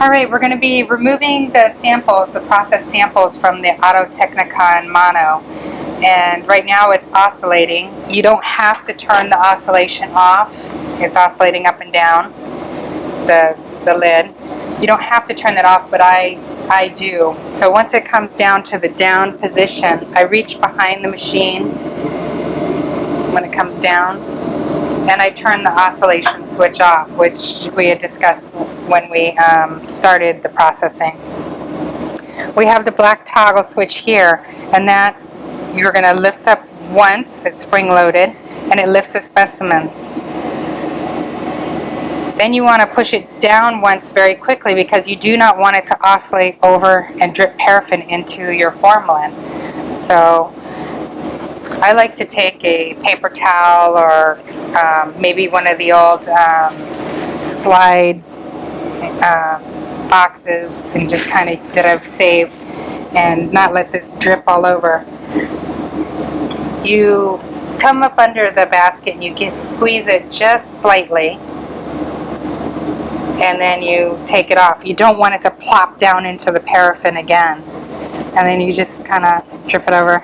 All right, we're going to be removing the samples, the process samples from the Autotechnicon mono. And right now it's oscillating. You don't have to turn the oscillation off. It's oscillating up and down, the lid. You don't have to turn that off, but I do. So once it comes down to the down position, I reach behind the machine when it comes down, and I turn the oscillation switch off, which we had discussed when we started the processing. We have the black toggle switch here, and that you're going to lift up once, it's spring-loaded, and it lifts the specimens. Then you want to push it down once very quickly because you do not want it to oscillate over and drip paraffin into your formalin. So I like to take a paper towel or maybe one of the old slide boxes and just kind of that I've saved and not let this drip all over. You come up under the basket and you can squeeze it just slightly, and then you take it off. You don't want it to plop down into the paraffin again, and then you just kind of drip it over.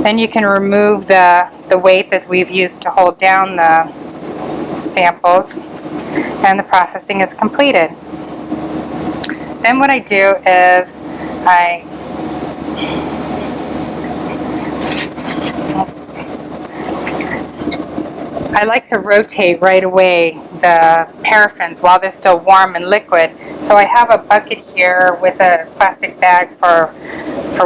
Then you can remove the weight that we've used to hold down the samples, and the processing is completed. Then what I do is I like to rotate right away the paraffins while they're still warm and liquid. So I have a bucket here with a plastic bag for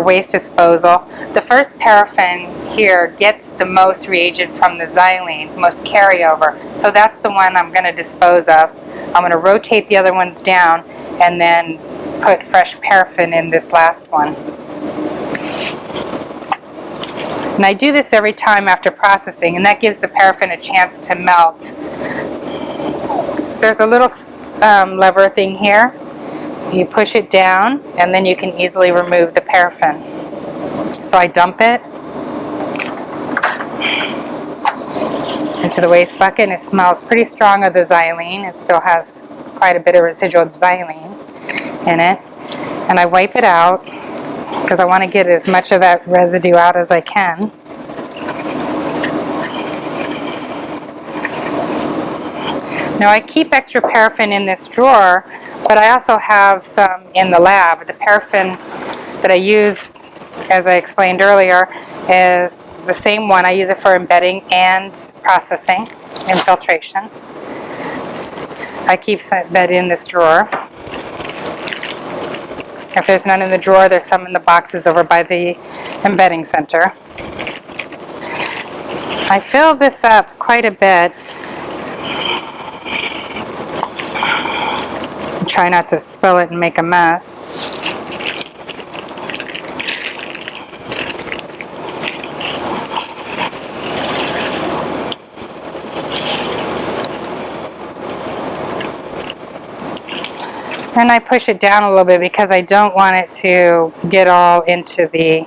waste disposal. The first paraffin here gets the most reagent from the xylene, most carryover. So that's the one I'm going to dispose of. I'm going to rotate the other ones down and then put fresh paraffin in this last one. And I do this every time after processing, and that gives the paraffin a chance to melt. So there's a little lever thing here. You push it down, and then you can easily remove the paraffin. So I dump it into the waste bucket, and it smells pretty strong of the xylene. It still has quite a bit of residual xylene in it. And I wipe it out, because I want to get as much of that residue out as I can. Now I keep extra paraffin in this drawer, but I also have some in the lab. The paraffin that I use, as I explained earlier, is the same one. I use it for embedding and processing and filtration. I keep that in this drawer. If there's none in the drawer, there's some in the boxes over by the embedding center. I fill this up quite a bit. Try not to spill it and make a mess. And I push it down a little bit because I don't want it to get all into the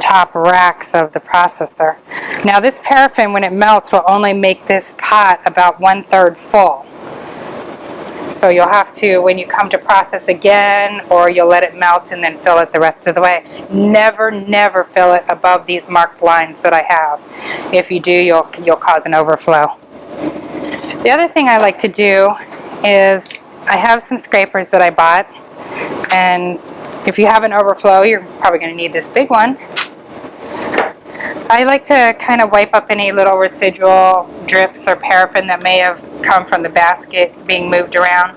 top racks of the processor. Now this paraffin, when it melts, will only make this pot about 1/3 full. So you'll have to, when you come to process again, or you'll let it melt and then fill it the rest of the way. Never fill it above these marked lines that I have. If you do, you'll cause an overflow. The other thing I like to do is I have some scrapers that I bought, and if you have an overflow, you're probably going to need this big one. I like to kind of wipe up any little residual drips or paraffin that may have come from the basket being moved around.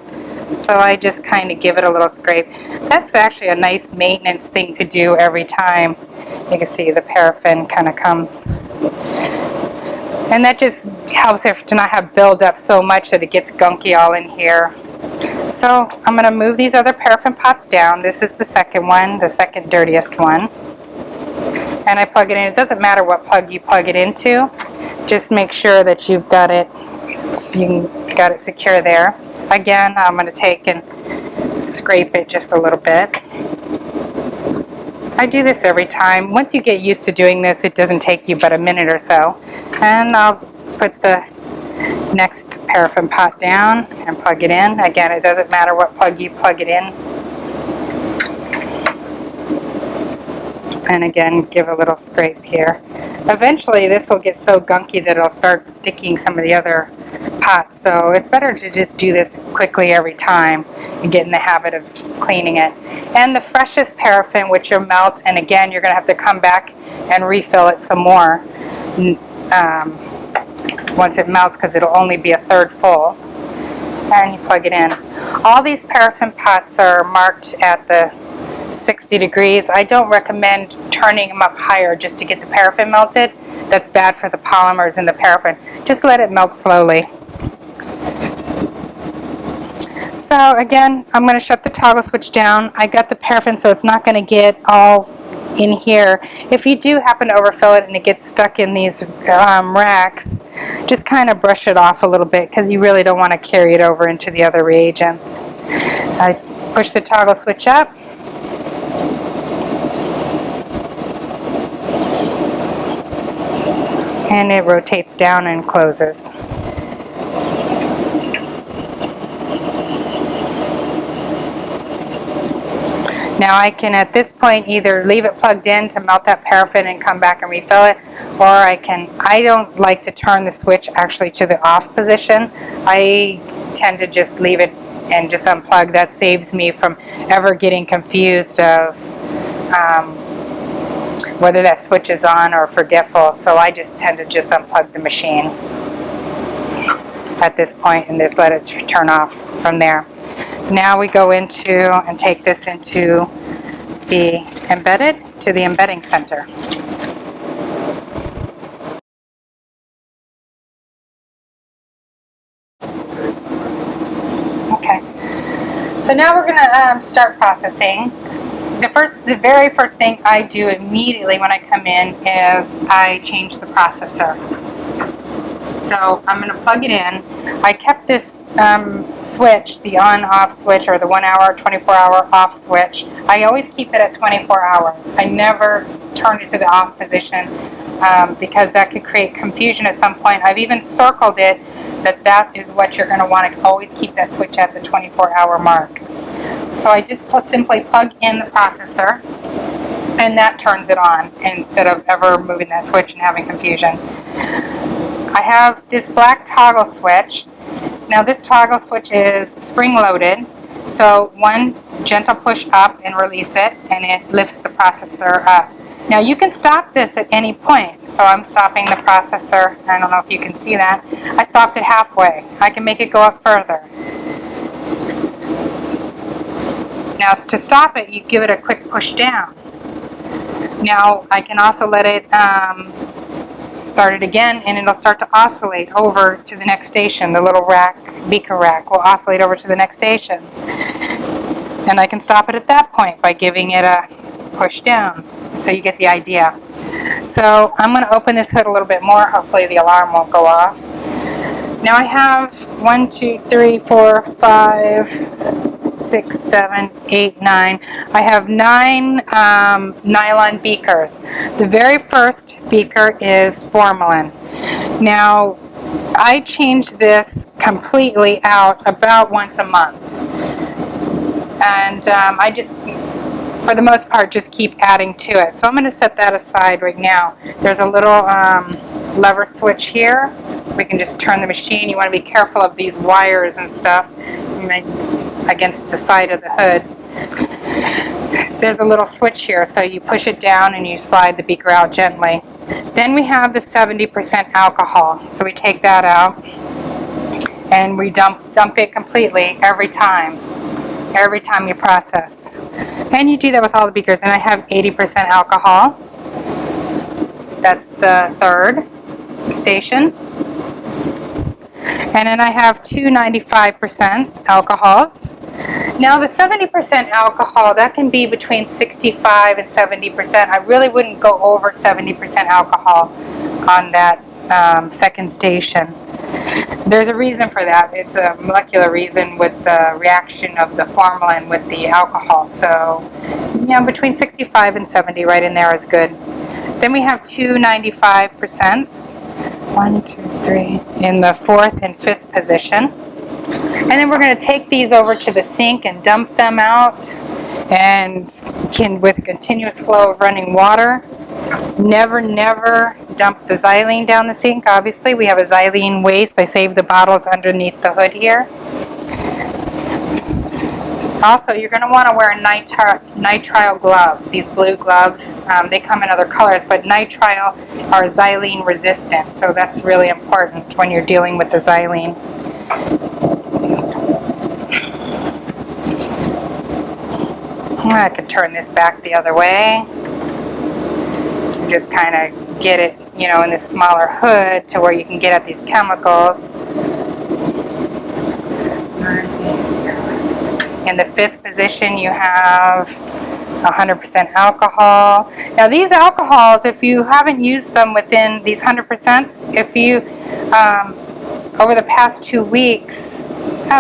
So I just kind of give it a little scrape. That's actually a nice maintenance thing to do every time. You can see the paraffin kind of comes. And that just helps it to not have buildup so much that it gets gunky all in here. So I'm going to move these other paraffin pots down. This is the second one, the second dirtiest one. And I plug it in. It doesn't matter what plug you plug it into. Just make sure that you've got it, got it secure there. Again, I'm going to take and scrape it just a little bit. I do this every time. Once you get used to doing this, it doesn't take you but a minute or so. And I'll put the next paraffin pot down and plug it in. Again, it doesn't matter what plug you plug it in. And again, give a little scrape here. Eventually this will get so gunky that it'll start sticking some of the other pots, so it's better to just do this quickly every time and get in the habit of cleaning it. And the freshest paraffin, which you'll melt, and again you're going to have to come back and refill it some more once it melts, because it'll only be a third full. And you plug it in. All these paraffin pots are marked at the 60 degrees. I don't recommend turning them up higher just to get the paraffin melted. That's bad for the polymers in the paraffin. Just let it melt slowly. So again, I'm going to shut the toggle switch down. I got the paraffin so it's not going to get all in here. If you do happen to overfill it and it gets stuck in these racks, just kind of brush it off a little bit, because you really don't want to carry it over into the other reagents. I push the toggle switch up. And it rotates down and closes. Now I can at this point either leave it plugged in to melt that paraffin and come back and refill it, or I don't like to turn the switch actually to the off position. I tend to just leave it and just unplug. That saves me from ever getting confused of whether that switch is on or forgetful. So I just tend to just unplug the machine at this point and just let it turn off from there. Now we go into and take this into the embedding center. Okay, so now we're going to start processing. The very first thing I do immediately when I come in is I change the processor. So I'm going to plug it in. I kept this switch, the on-off switch, or the 1 hour, 24-hour off switch. I always keep it at 24 hours. I never turn it to the off position because that could create confusion at some point. I've even circled it that is what you're going to want to always keep that switch at the 24-hour mark. So I just simply plug in the processor, and that turns it on instead of ever moving that switch and having confusion. I have this black toggle switch. Now this toggle switch is spring-loaded, so one gentle push up and release it, and it lifts the processor up. Now you can stop this at any point, so I'm stopping the processor. I don't know if you can see that. I stopped it halfway. I can make it go up further. Now to stop it, you give it a quick push down. Now I can also let it start it again, and it'll start to oscillate over to the next station. The little beaker rack will oscillate over to the next station. And I can stop it at that point by giving it a push down. So you get the idea. So I'm going to open this hood a little bit more. Hopefully the alarm won't go off. Now I have 1, 2, 3, 4, 5, 6, 7, 8, 9. I have 9 nylon beakers. The very first beaker is formalin. Now I change this completely out about once a month. And I just, for the most part, just keep adding to it. So I'm going to set that aside right now. There's a little lever switch here. We can just turn the machine. You want to be careful of these wires and stuff against the side of the hood. There's a little switch here, so you push it down and you slide the beaker out gently. Then we have the 70% alcohol. So we take that out and we dump it completely every time you process. And you do that with all the beakers. And I have 80% alcohol. That's the third station. And then I have two 95% alcohols. Now the 70% alcohol, that can be between 65 and 70%. I really wouldn't go over 70% alcohol on that second station. There's a reason for that. It's a molecular reason with the reaction of the formalin with the alcohol. So, between 65 and 70, right in there is good. Then we have two 95%. 1, 2, 3, in the 4th and 5th position. And then we're going to take these over to the sink and dump them out, and with a continuous flow of running water. Never dump the xylene down the sink. Obviously, we have a xylene waste. I saved the bottles underneath the hood here. Also, you're going to want to wear nitrile gloves. These blue gloves, they come in other colors, but nitrile are xylene resistant, so that's really important when you're dealing with the xylene. I could turn this back the other way. Just kind of get it, you know, in this smaller hood to where you can get at these chemicals. In the 5th position, you have 100% alcohol. Now, these alcohols, if you haven't used them within these 100%, if you, over the past 2 weeks,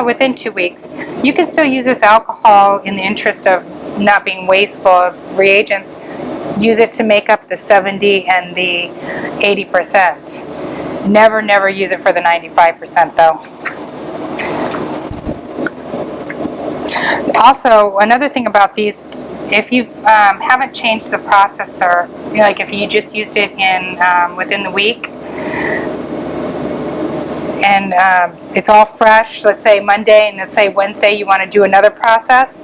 within 2 weeks, you can still use this alcohol in the interest of not being wasteful of reagents. Use it to make up the 70 and the 80%. Never use it for the 95% though. Also, another thing about these, if you haven't changed the processor, you know, like if you just used it in within the week, and it's all fresh, let's say Monday, and let's say Wednesday you want to do another process,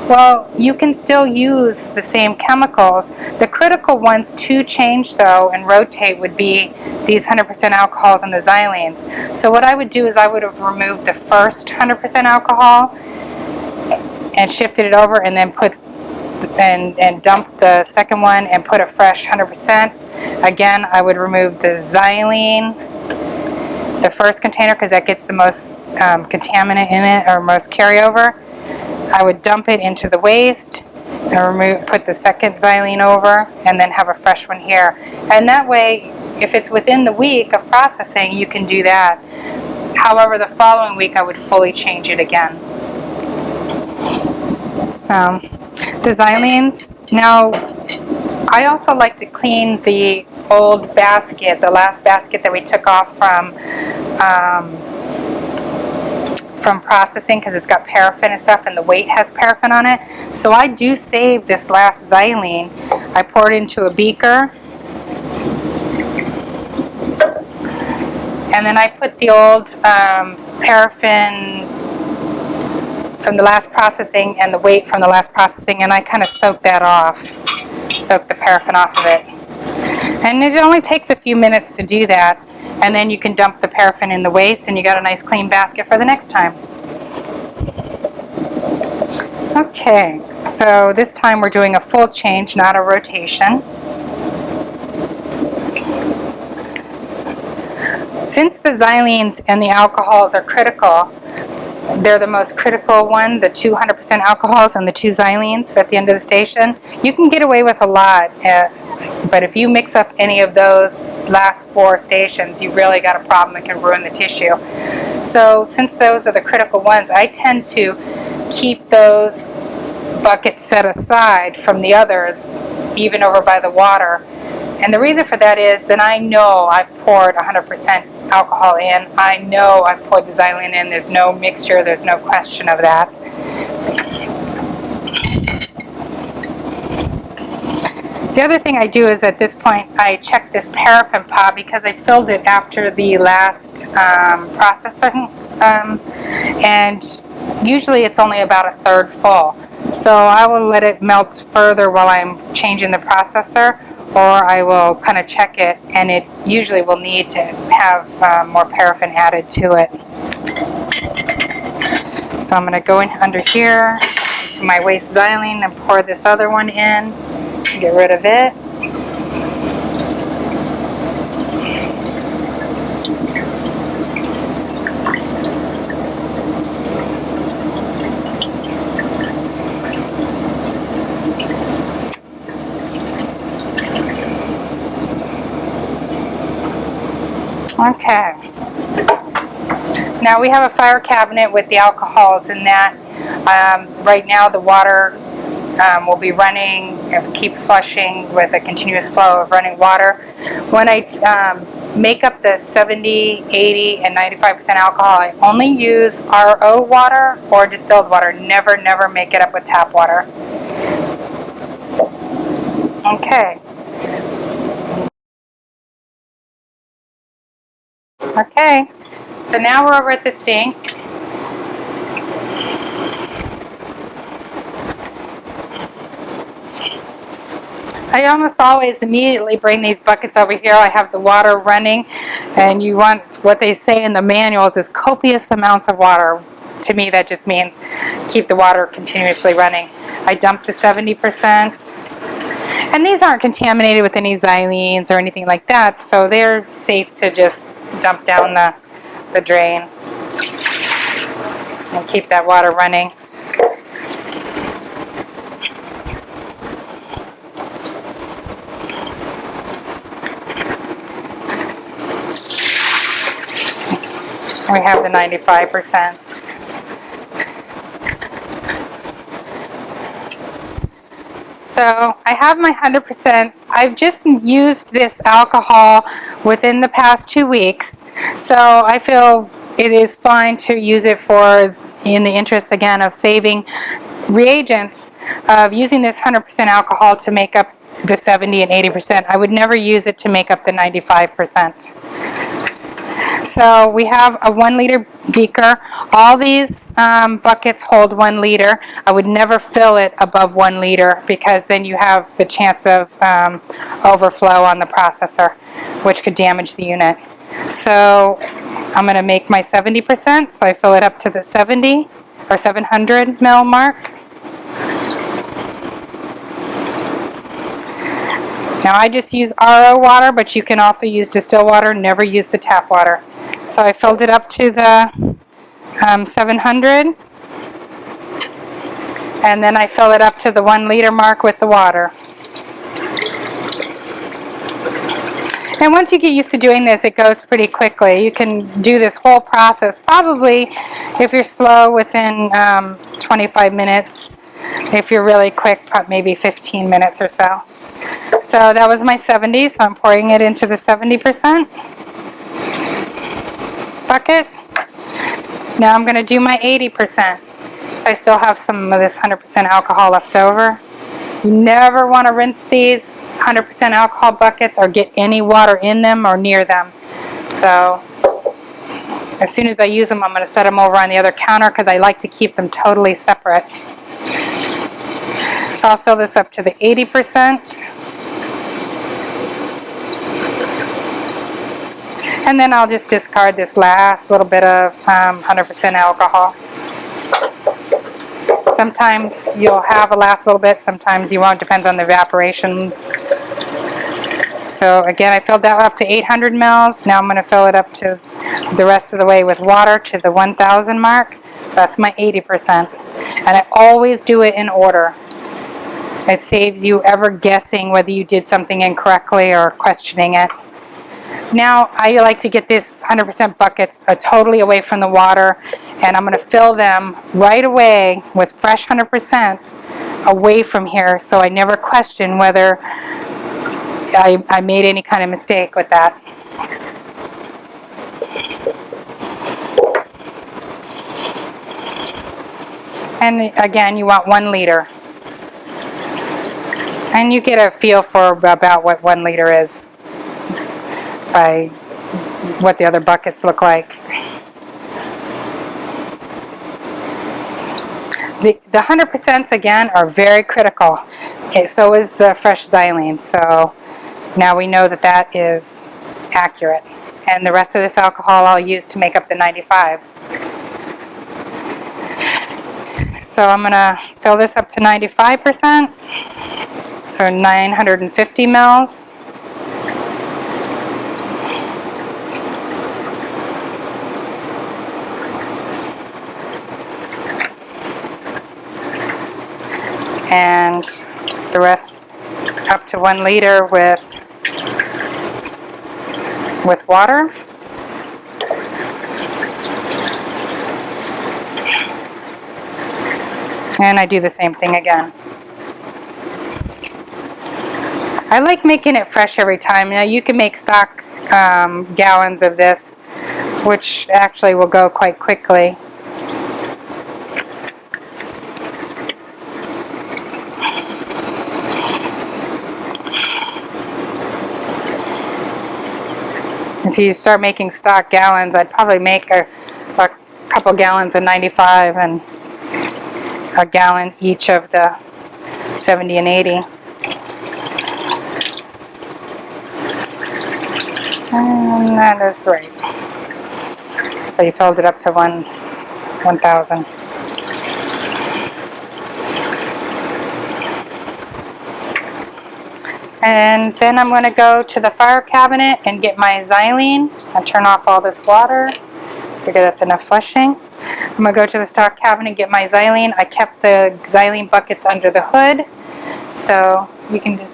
well, you can still use the same chemicals. The critical ones to change, though, and rotate would be these 100% alcohols and the xylenes. So what I would do is I would have removed the first 100% alcohol and shifted it over, and then put and dumped the second one and put a fresh 100%. Again, I would remove the xylene, the first container, because that gets the most contaminant in it, or most carryover. I would dump it into the waste and put the second xylene over, and then have a fresh one here. And that way, if it's within the week of processing, you can do that. However, the following week I would fully change it again. So, the xylenes. Now, I also like to clean the old basket, the last basket that we took off from processing, because it's got paraffin and stuff, and the weight has paraffin on it. So I do save this last xylene. I pour it into a beaker, and then I put the old paraffin from the last processing and the weight from the last processing, and I kind of soak that off, soak the paraffin off of it. And it only takes a few minutes to do that, and then you can dump the paraffin in the waste, and you got a nice clean basket for the next time. Okay, so this time we're doing a full change, not a rotation. Since the xylenes and the alcohols are critical, they're the most critical one, the 200% alcohols and the 2 xylenes at the end of the station. You can get away with a lot, but if you mix up any of those last 4 stations, you've really got a problem that can ruin the tissue. So since those are the critical ones, I tend to keep those buckets set aside from the others, even over by the water. And the reason for that is then I know I've poured 100% alcohol in. I know I've poured the xylene in. There's no mixture. There's no question of that. The other thing I do is at this point I check this paraffin pot, because I filled it after the last processing, and usually it's only about a third full. So I will let it melt further while I'm changing the processor, or I will kind of check it, and it usually will need to have more paraffin added to it. So I'm going to go in under here to my waste xylene and pour this other one in, get rid of it. Okay. Now we have a fire cabinet with the alcohols in that. Right now the water will be running, keep flushing with a continuous flow of running water. When I make up the 70, 80, and 95% alcohol, I only use RO water or distilled water. Never, never make it up with tap water. Okay. Okay, so now we're over at the sink. I almost always immediately bring these buckets over here. I have the water running, and you want, what they say in the manuals is copious amounts of water. To me, that just means keep the water continuously running. I dump the 70%, and these aren't contaminated with any xylenes or anything like that, so they're safe to just dump down the drain and keep that water running. We have the 95%. So I have my 100%. I've just used this alcohol within the past 2 weeks. So I feel it is fine to use it for, in the interest again of saving reagents, of using this 100% alcohol to make up the 70 and 80%. I would never use it to make up the 95%. So we have a 1 liter beaker. All these buckets hold 1 liter. I would never fill it above 1 liter because then you have the chance of overflow on the processor, which could damage the unit. So I'm going to make my 70%, so I fill it up to the 70 or 700 ml mark. Now I just use RO water, but you can also use distilled water, never use the tap water. So I filled it up to the 700, and then I fill it up to the 1 liter mark with the water. And once you get used to doing this, it goes pretty quickly. You can do this whole process probably, if you're slow, within 25 minutes. If you're really quick, maybe 15 minutes or so. So that was my 70, so I'm pouring it into the 70% bucket. Now I'm going to do my 80%. So I still have some of this 100% alcohol left over. You never want to rinse these 100% alcohol buckets or get any water in them or near them. So as soon as I use them, I'm going to set them over on the other counter because I like to keep them totally separate. So I'll fill this up to the 80%. And then I'll just discard this last little bit of 100% alcohol. Sometimes you'll have a last little bit, sometimes you won't, depends on the evaporation. So again, I filled that up to 800 mils. Now I'm going to fill it up to the rest of the way with water to the 1000 mark. So that's my 80%. And I always do it in order. It saves you ever guessing whether you did something incorrectly or questioning it. Now I like to get this 100% buckets totally away from the water, and I'm going to fill them right away with fresh 100% away from here, so I never question whether I made any kind of mistake with that. And again, you want 1 liter. And you get a feel for about what 1 liter is by what the other buckets look like. The 100% again are very critical. So is the fresh xylene. So now we know that that is accurate. And the rest of this alcohol I'll use to make up the 95s. So I'm going to fill this up to 95%. So 950 mils. And the rest up to 1 liter with water. And I do the same thing again. I like making it fresh every time. Now you can make stock gallons of this, which actually will go quite quickly. If you start making stock gallons, I'd probably make a couple gallons of 95 and a gallon each of the 70 and 80. And that is right. So you filled it up to 1,000. And then I'm going to go to the fire cabinet and get my xylene and turn off all this water. Figure that's enough flushing. I'm going to go to the stock cabinet and get my xylene. I kept the xylene buckets under the hood, so you can just...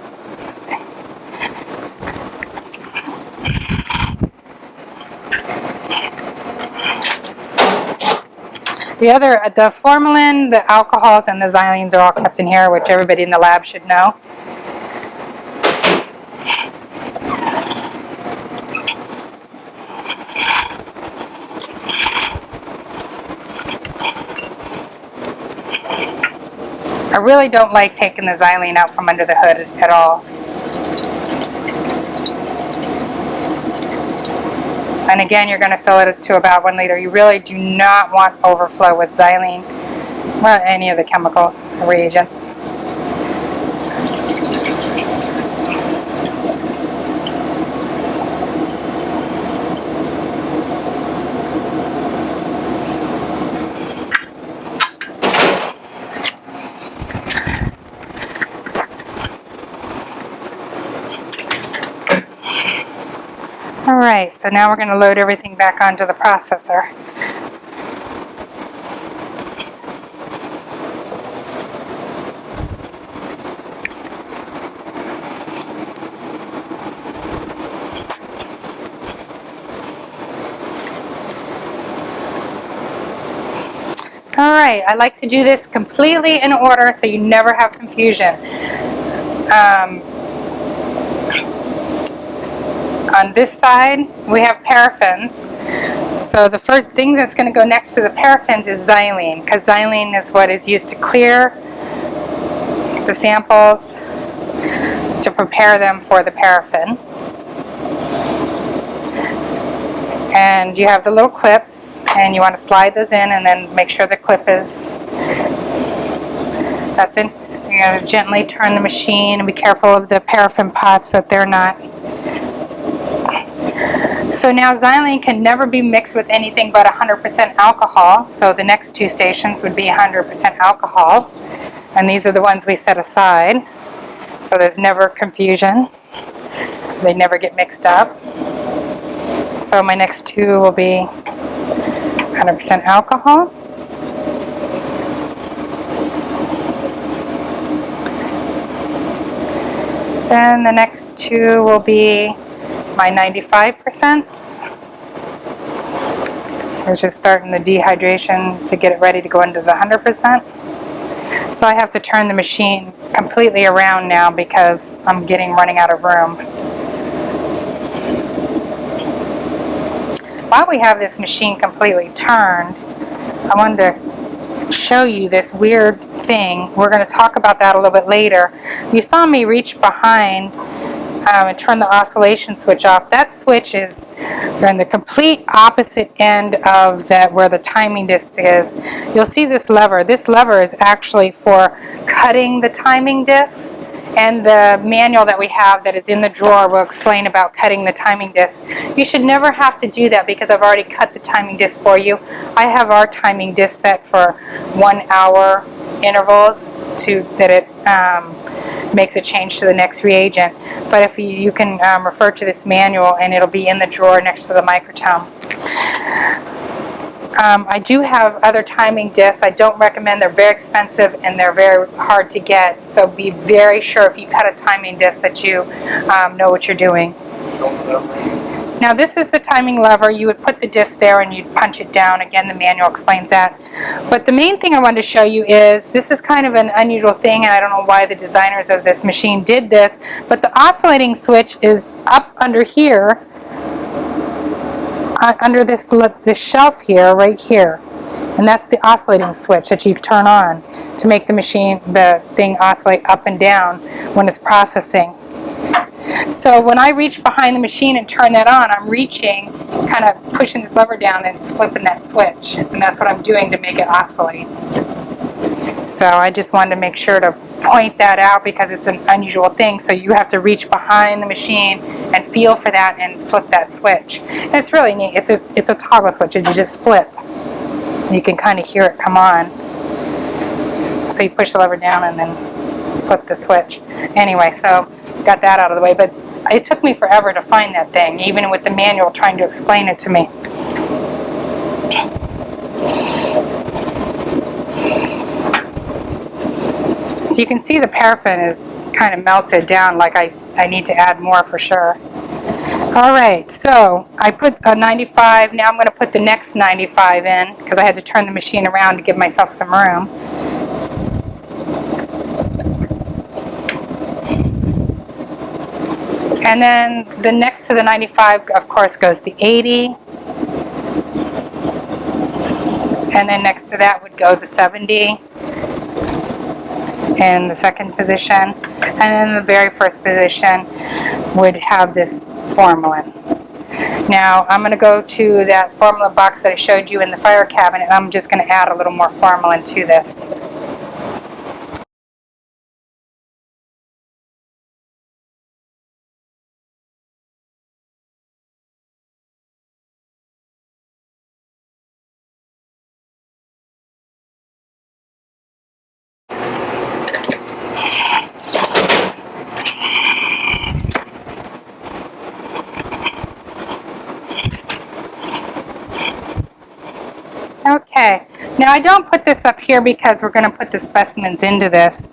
The formalin, the alcohols, and the xylenes are all kept in here, which everybody in the lab should know. I really don't like taking the xylene out from under the hood at all. And again, you're going to fill it to about 1 liter. You really do not want overflow with xylene, well, any of the chemicals, the reagents. Alright, so now we're going to load everything back onto the processor. Alright, I like to do this completely in order so you never have confusion. On this side, we have paraffins. So the first thing that's going to go next to the paraffins is xylene, because xylene is what is used to clear the samples to prepare them for the paraffin. And you have the little clips, and you want to slide those in and then make sure the clip is, that's in. You're going to gently turn the machine and be careful of the paraffin pots that they're not. So now xylene can never be mixed with anything but 100% alcohol. So the next two stations would be 100% alcohol. And these are the ones we set aside. So there's never confusion. They never get mixed up. So my next two will be 100% alcohol. Then the next two will be my 95%. It's just starting the dehydration to get it ready to go into the 100%. So I have to turn the machine completely around now because I'm running out of room. While we have this machine completely turned, I wanted to show you this weird thing. We're going to talk about that a little bit later. You saw me reach behind and turn the oscillation switch off. That switch is on the complete opposite end of where the timing disc is. You'll see this lever. This lever is actually for cutting the timing disc, and the manual that we have that is in the drawer will explain about cutting the timing disc. You should never have to do that because I've already cut the timing disc for you. I have our timing disc set for 1 hour intervals that it makes a change to the next reagent. But if you can refer to this manual, and it'll be in the drawer next to the microtome. I do have other timing discs. I don't recommend. They're very expensive and they're very hard to get. So be very sure if you cut a timing disc that you know what you're doing. Now this is the timing lever. You would put the disc there and you'd punch it down. Again, the manual explains that. But the main thing I wanted to show you is, this is kind of an unusual thing, and I don't know why the designers of this machine did this, but the oscillating switch is up under here under this shelf here, right here. And that's the oscillating switch that you turn on to make the thing oscillate up and down when it's processing. So when I reach behind the machine and turn that on, I'm reaching, kind of pushing this lever down and it's flipping that switch. And that's what I'm doing to make it oscillate. So I just wanted to make sure to point that out because it's an unusual thing. So you have to reach behind the machine and feel for that and flip that switch. And it's really neat. It's a toggle switch that you just flip. You can kind of hear it come on. So you push the lever down and then flip the switch. Anyway, so got that out of the way. But it took me forever to find that thing, even with the manual trying to explain it to me. So you can see the paraffin is kind of melted down, like I need to add more for sure. Alright, so I put a 95, now I'm going to put the next 95 in, because I had to turn the machine around to give myself some room. And then the next to the 95, of course, goes the 80. And then next to that would go the 70 in the second position. And then the very first position would have this formalin. Now I'm going to go to that formalin box that I showed you in the fire cabinet, and I'm just going to add a little more formalin to this. Okay, now I don't put this up here because we're going to put the specimens into this.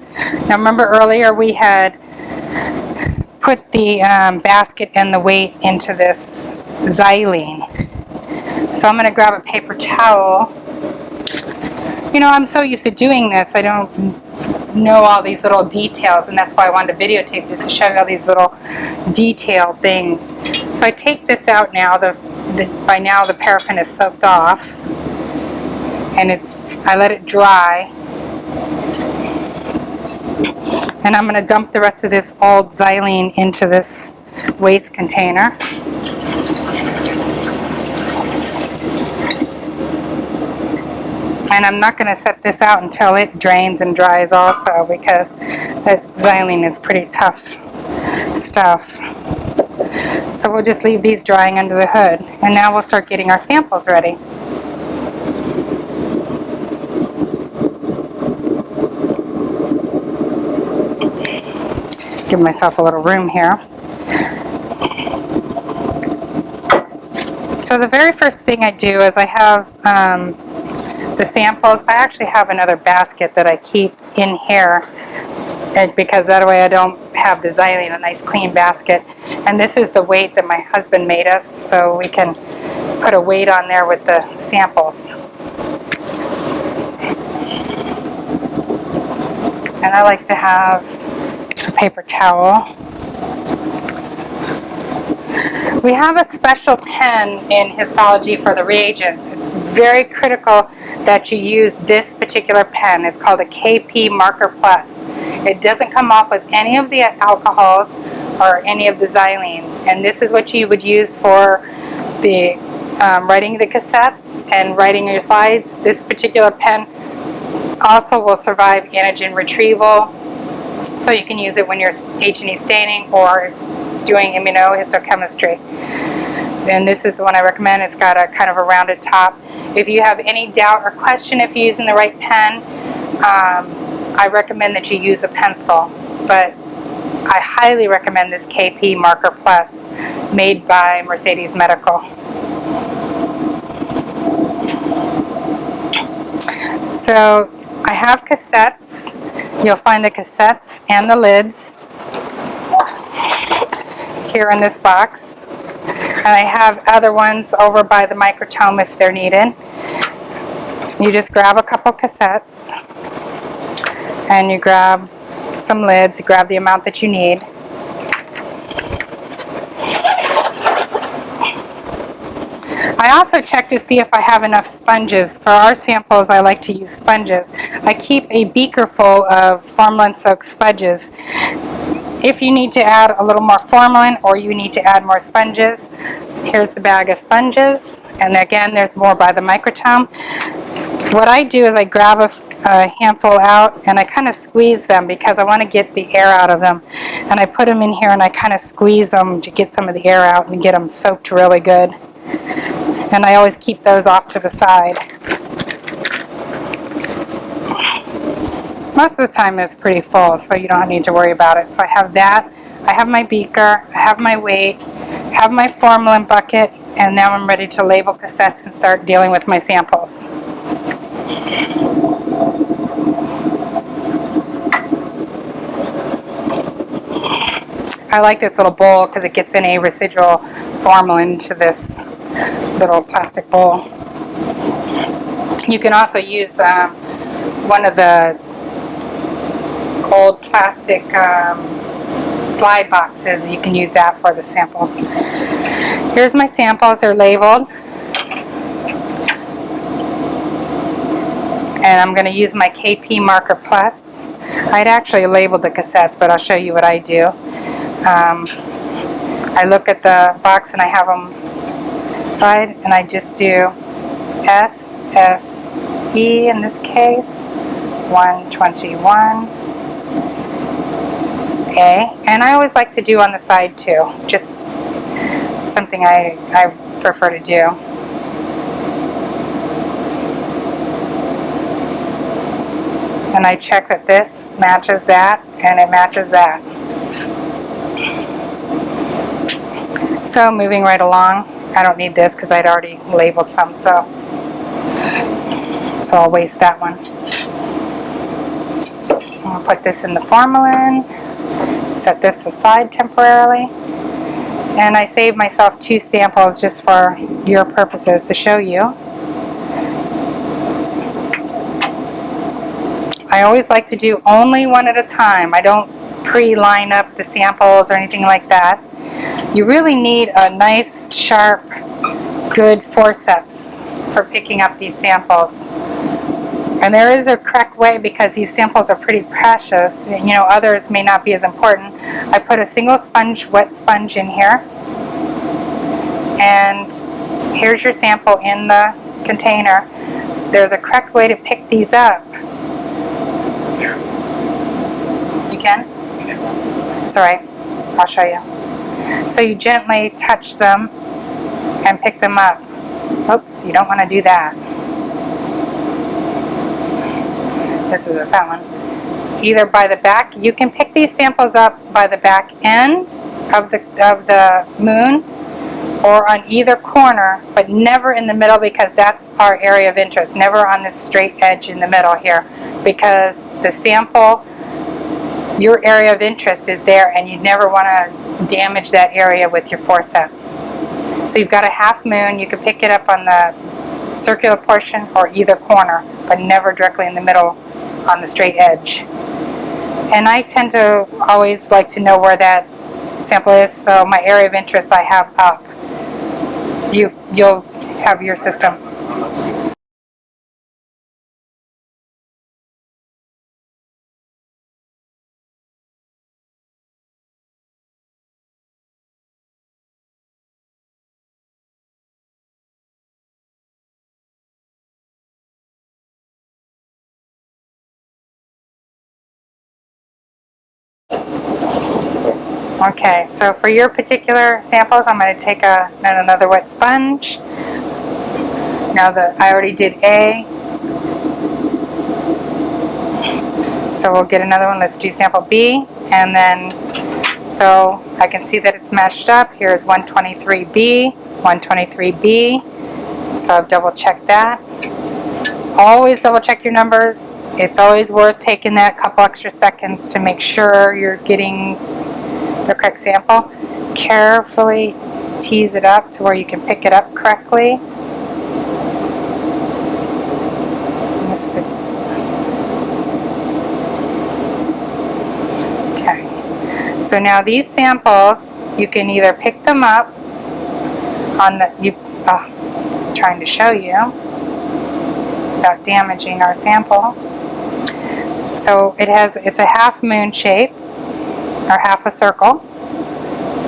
Now remember earlier we had put the basket and the weight into this xylene. So I'm going to grab a paper towel. You know, I'm so used to doing this, I don't know all these little details, and that's why I wanted to videotape this, to show you all these little detailed things. So I take this out now. By now the paraffin is soaked off. And I let it dry, and I'm going to dump the rest of this old xylene into this waste container. And I'm not going to set this out until it drains and dries also, because that xylene is pretty tough stuff. So we'll just leave these drying under the hood, and now we'll start getting our samples ready. Give myself a little room here. So the very first thing I do is I have the samples. I actually have another basket that I keep in here, because that way I don't have the xylene, a nice clean basket. And this is the weight that my husband made us, so we can put a weight on there with the samples. And I like to have a paper towel. We have a special pen in histology for the reagents. It's very critical that you use this particular pen. It's called a KP Marker Plus. It doesn't come off with any of the alcohols or any of the xylenes, and this is what you would use for the writing the cassettes and writing your slides. This particular pen also will survive antigen retrieval, so you can use it when you're H&E staining or doing immunohistochemistry. And this is the one I recommend. It's got a kind of a rounded top. If you have any doubt or question if you're using the right pen, I recommend that you use a pencil. But I highly recommend this KP Marker Plus, made by Mercedes Medical. So I have cassettes. You'll find the cassettes and the lids here in this box. And I have other ones over by the microtome if they're needed. You just grab a couple cassettes and you grab some lids, you grab the amount that you need. I also check to see if I have enough sponges. For our samples, I like to use sponges. I keep a beaker full of formalin-soaked sponges. If you need to add a little more formalin or you need to add more sponges, here's the bag of sponges. And again, there's more by the microtome. What I do is I grab a handful out and I kind of squeeze them because I want to get the air out of them. And I put them in here and I kind of squeeze them to get some of the air out and get them soaked really good. And I always keep those off to the side. Most of the time it's pretty full, so you don't need to worry about it. So I have that, I have my beaker, I have my weight, I have my formalin bucket, and now I'm ready to label cassettes and start dealing with my samples. I like this little bowl because it gets any residual formalin to this little plastic bowl. You can also use one of the old plastic slide boxes. You can use that for the samples. Here's my samples. They're labeled. And I'm going to use my KP Marker Plus. I'd actually labeled the cassettes, but I'll show you what I do. I look at the box and I have them side, and I just do S, S, E in this case, 121, A, and I always like to do on the side too, just something I prefer to do. And I check that this matches that, and it matches that. So moving right along, I don't need this because I'd already labeled some, so I'll waste that one. I'll put this in the formalin, set this aside temporarily, and I saved myself 2 samples just for your purposes to show you. I always like to do only one at a time. I don't pre-line up the samples or anything like that. You really need a nice, sharp, good forceps for picking up these samples. And there is a correct way because these samples are pretty precious. You know, others may not be as important. I put a single sponge, wet sponge in here. And here's your sample in the container. There's a correct way to pick these up. You can? It's alright. I'll show you. So you gently touch them and pick them up. Oops, you don't want to do that. This is a fat one. Either by the back, you can pick these samples up by the back end of the moon or on either corner, but never in the middle because that's our area of interest. Never on this straight edge in the middle here because the sample, your area of interest is there and you never want to damage that area with your forceps. So you've got a half moon, you can pick it up on the circular portion or either corner, but never directly in the middle on the straight edge. And I tend to always like to know where that sample is, so my area of interest I have up. You'll have your system. Okay, so for your particular samples, I'm going to take another wet sponge. Now that I already did A, so we'll get another one. Let's do sample B, and then so I can see that it's matched up. Here's 123B, 123B. So I've double checked that. Always double check your numbers. It's always worth taking that couple extra seconds to make sure you're getting the correct sample. Carefully tease it up to where you can pick it up correctly. Okay. So now these samples, you can either pick them up on the trying to show you without damaging our sample. So it's a half moon shape, or half a circle,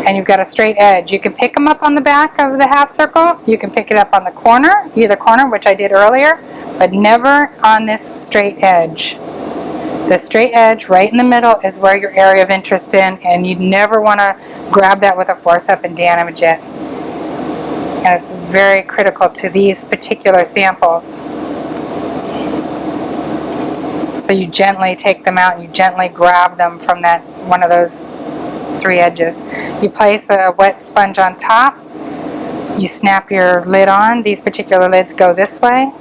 and you've got a straight edge. You can pick them up on the back of the half circle, you can pick it up on the corner, either corner, which I did earlier, but never on this straight edge. The straight edge right in the middle is where your area of interest in, and you never want to grab that with a forceps and damage it. And it's very critical to these particular samples. So you gently take them out and you gently grab them from that one of those three edges. You place a wet sponge on top, you snap your lid on. These particular lids go this way.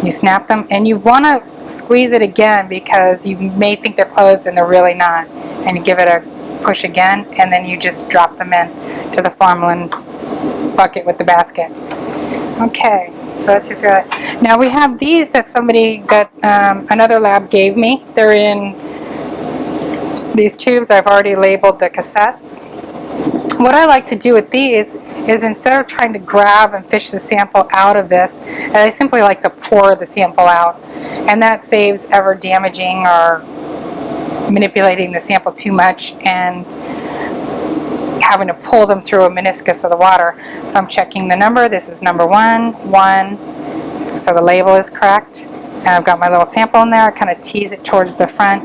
You snap them, and you want to squeeze it again because you may think they're closed and they're really not. And you give it a push again, and then you just drop them in to the formalin bucket with the basket. Okay, so that's just good. Now we have these that another lab gave me. They're in these tubes. I've already labeled the cassettes. What I like to do with these is, instead of trying to grab and fish the sample out of this, I simply like to pour the sample out, and that saves ever damaging or manipulating the sample too much and having to pull them through a meniscus of the water. So I'm checking the number. This is number 1, so the label is correct, and I've got my little sample in there. I kind of tease it towards the front,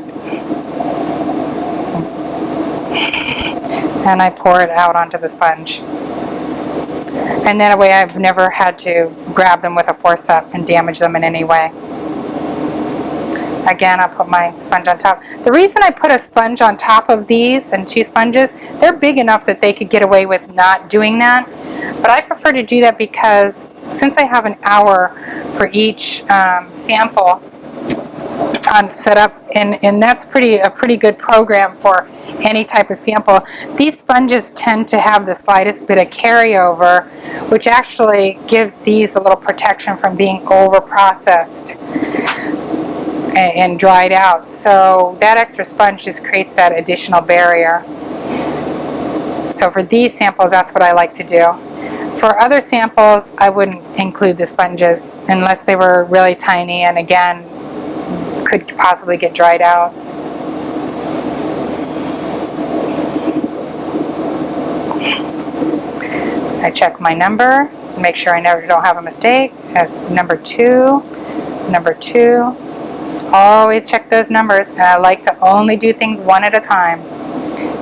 and I pour it out onto the sponge. And that way I've never had to grab them with a forceps and damage them in any way. Again, I'll put my sponge on top. The reason I put a sponge on top of these, and 2 sponges, they're big enough that they could get away with not doing that. But I prefer to do that because since I have an hour for each sample set up, and that's a pretty good program for any type of sample. These sponges tend to have the slightest bit of carryover, which actually gives these a little protection from being over processed and dried out. So that extra sponge just creates that additional barrier. So for these samples, that's what I like to do. For other samples, I wouldn't include the sponges unless they were really tiny and, again, could possibly get dried out. I check my number, make sure I don't have a mistake. That's number 2, number 2. Always check those numbers, and I like to only do things one at a time.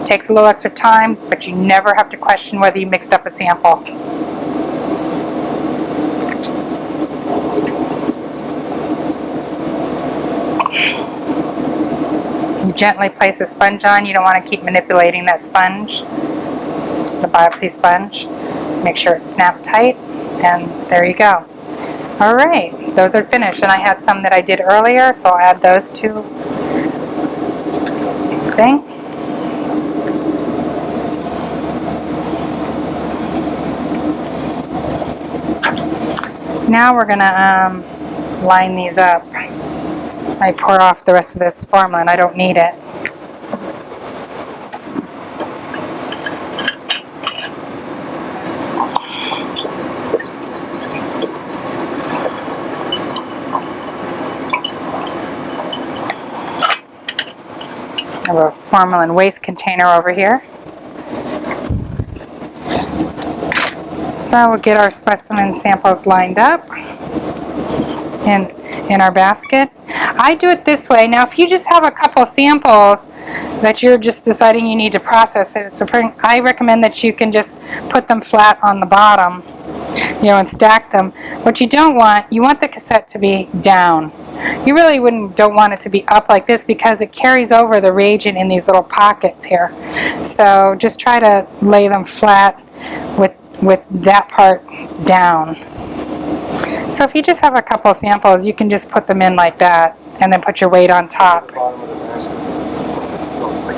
It takes a little extra time, but you never have to question whether you mixed up a sample. You gently place a sponge on. You don't want to keep manipulating that sponge, the biopsy sponge. Make sure it's snapped tight, and there you go. All right, those are finished, and I had some that I did earlier, so I'll add those to the thing. Now we're going to line these up. I pour off the rest of this formalin. I don't need it. I have a formalin waste container over here. So we'll get our specimen samples lined up in our basket. I do it this way. Now, if you just have a couple samples that you're just deciding you need to process it, I recommend that you can just put them flat on the bottom, and stack them. What you don't want, you want the cassette to be down. You really don't want it to be up like this because it carries over the reagent in these little pockets here. So just try to lay them flat with that part down. So if you just have a couple samples, you can just put them in like that and then put your weight on top. I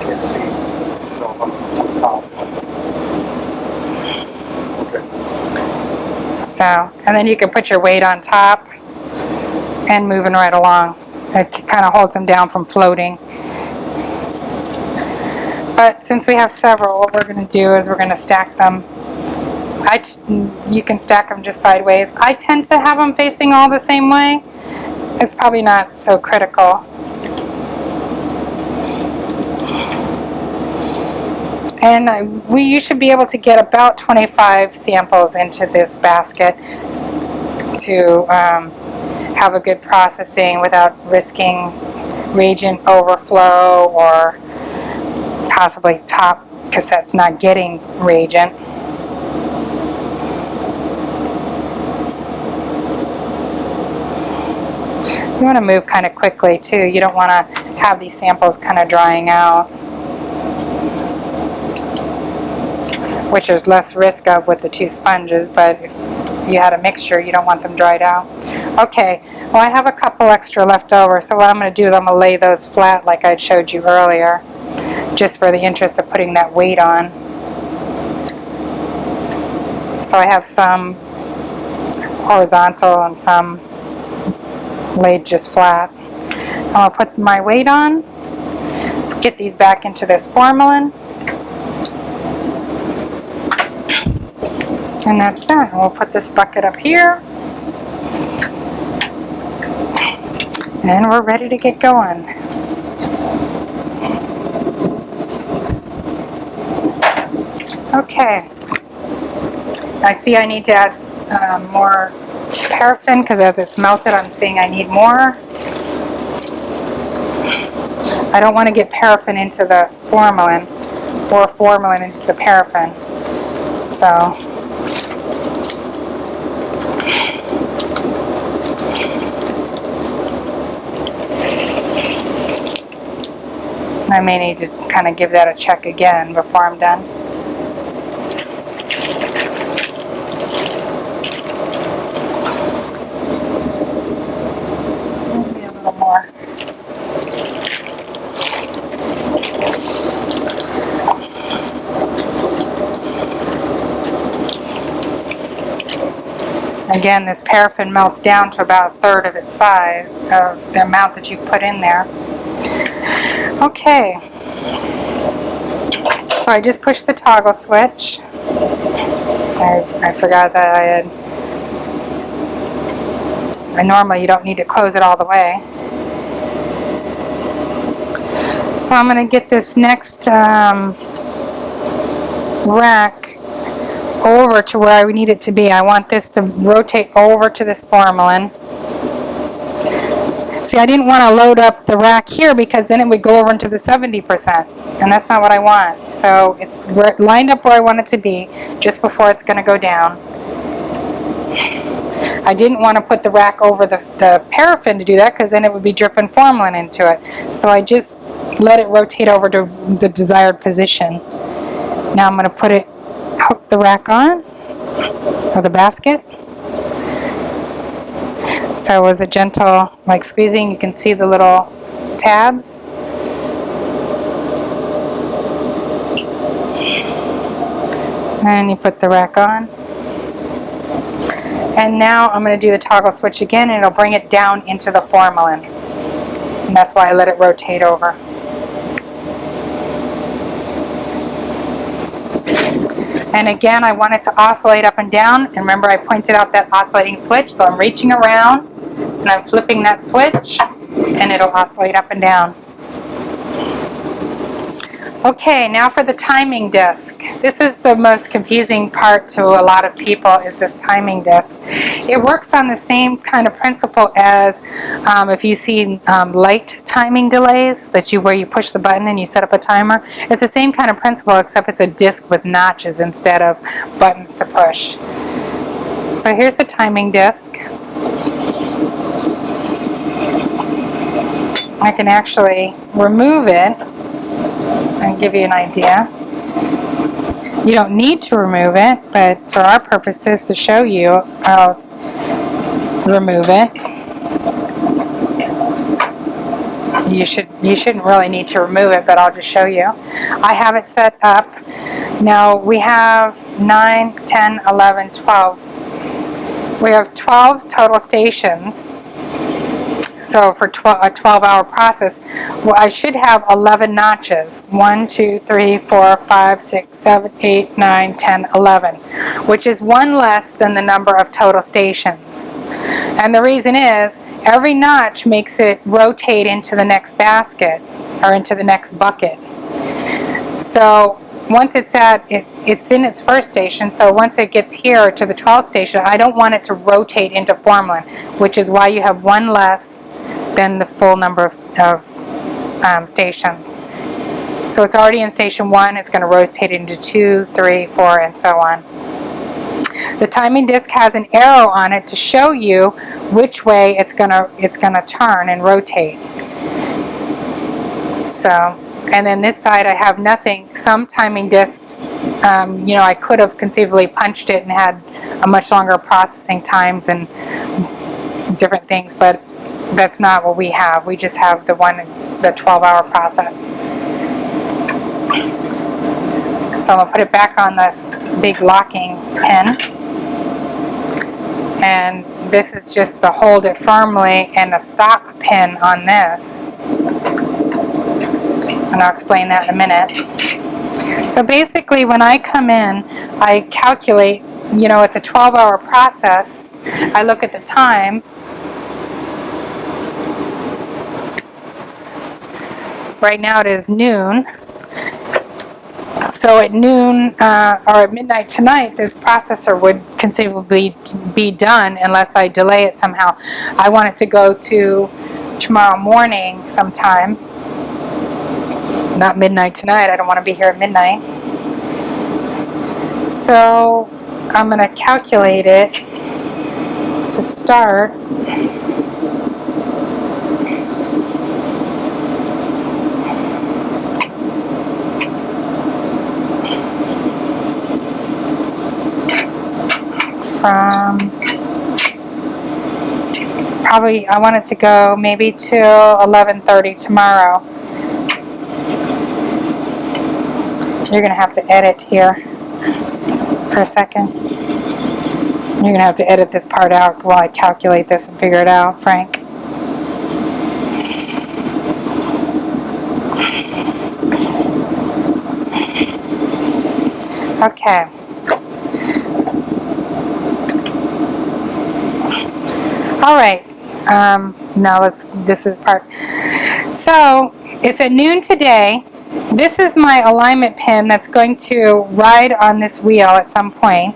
can't see. Okay. So, and then you can put your weight on top and moving right along. It kind of holds them down from floating. But since we have several, what we're going to do is we're going to stack them you can stack them just sideways. I tend to have them facing all the same way. It's probably not so critical. And you should be able to get about 25 samples into this basket to have a good processing without risking reagent overflow or possibly top cassettes not getting reagent. You want to move kind of quickly too. You don't want to have these samples kind of drying out, which there's less risk of with the two sponges, but if you had a mixture, you don't want them dried out. Okay, well I have a couple extra left over, so what I'm going to do is I'm going to lay those flat like I showed you earlier, just for the interest of putting that weight on. So I have some horizontal and some laid just flat. I'll put my weight on, get these back into this formalin, and that's that. And we'll put this bucket up here, and we're ready to get going. Okay, I see I need to add more paraffin because as it's melted I'm seeing I need more. I don't want to get paraffin into the formalin or formalin into the paraffin. So I may need to kind of give that a check again before I'm done. Maybe a little more. Again, this paraffin melts down to about a third of its size, of the amount that you've put in there. Okay, so I just pushed the toggle switch. I forgot that normally you don't need to close it all the way. So I'm going to get this next rack over to where I need it to be. I want this to rotate over to this formalin. See, I didn't want to load up the rack here because then it would go over into the 70%, and that's not what I want. So it's lined up where I want it to be just before it's going to go down. I didn't want to put the rack over the paraffin to do that because then it would be dripping formalin into it. So I just let it rotate over to the desired position. Now I'm going to hook the rack on, or the basket. So it was a gentle, like squeezing. You can see the little tabs. And you put the rack on. And now I'm going to do the toggle switch again, and it'll bring it down into the formalin. And that's why I let it rotate over. And again, I want it to oscillate up and down. And remember, I pointed out that oscillating switch, so I'm reaching around and I'm flipping that switch, and it'll oscillate up and down. Okay, now for the timing disc. This is the most confusing part to a lot of people, is this timing disc. It works on the same kind of principle as if you see light timing delays, where you push the button and you set up a timer. It's the same kind of principle, except it's a disc with notches instead of buttons to push. So here's the timing disc. I can actually remove it and give you an idea. You don't need to remove it, but for our purposes to show you, I'll remove it. You shouldn't really need to remove it, but I'll just show you. I have it set up. Now we have 9, 10, 11, 12. We have 12 total stations. So for a 12-hour process, well, I should have 11 notches. 1, 2, 3, 4, 5, 6, 7, 8, 9, 10, 11, which is one less than the number of total stations. And the reason is, every notch makes it rotate into the next basket, or into the next bucket. So once it's in its first station, so once it gets here to the 12th station, I don't want it to rotate into formalin, which is why you have one less than the full number of stations. So it's already in station 1, it's going to rotate into 2, 3, 4, and so on. The timing disc has an arrow on it to show you which way it's gonna turn and rotate. So, and then this side I have nothing. Some timing discs, I could have conceivably punched it and had a much longer processing times and different things, but that's not what we have. We just have the 12-hour process. So I'm going to put it back on this big locking pin. And this is just the hold it firmly and a stop pin on this. And I'll explain that in a minute. So basically when I come in, I calculate, it's a 12-hour process. I look at the time. Right now it is noon. So at noon or at midnight tonight, this processor would conceivably be done unless I delay it somehow. I want it to go to tomorrow morning sometime. Not midnight tonight. I don't want to be here at midnight. So I'm going to calculate it to start. Probably I want it to go maybe till 11:30 tomorrow. You're going to have to edit here for a second. You're going to have to edit this part out while I calculate this and figure it out, Frank. Okay. All right. Now this is part. So it's at noon today. This is my alignment pin that's going to ride on this wheel at some point.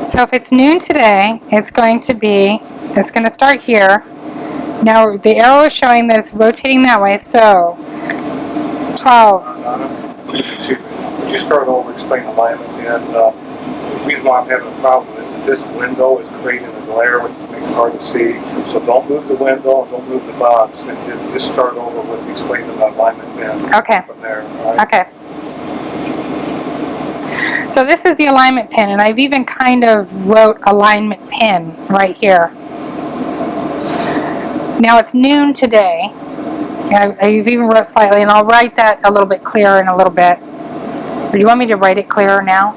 So if it's noon today, it's going to start here. Now the arrow is showing that it's rotating that way, so 12. Would you start over, explain alignment, and the reason why I'm having a problem is that this window is creating a glare which makes it hard to see. So don't move the window, don't move the box, and just start over with explaining the alignment pin. Okay. From there. Right? Okay. So this is the alignment pin, and I've even kind of wrote alignment pin right here. Now it's noon today. I've even wrote slightly, and I'll write that a little bit clearer in a little bit. Do you want me to write it clearer now?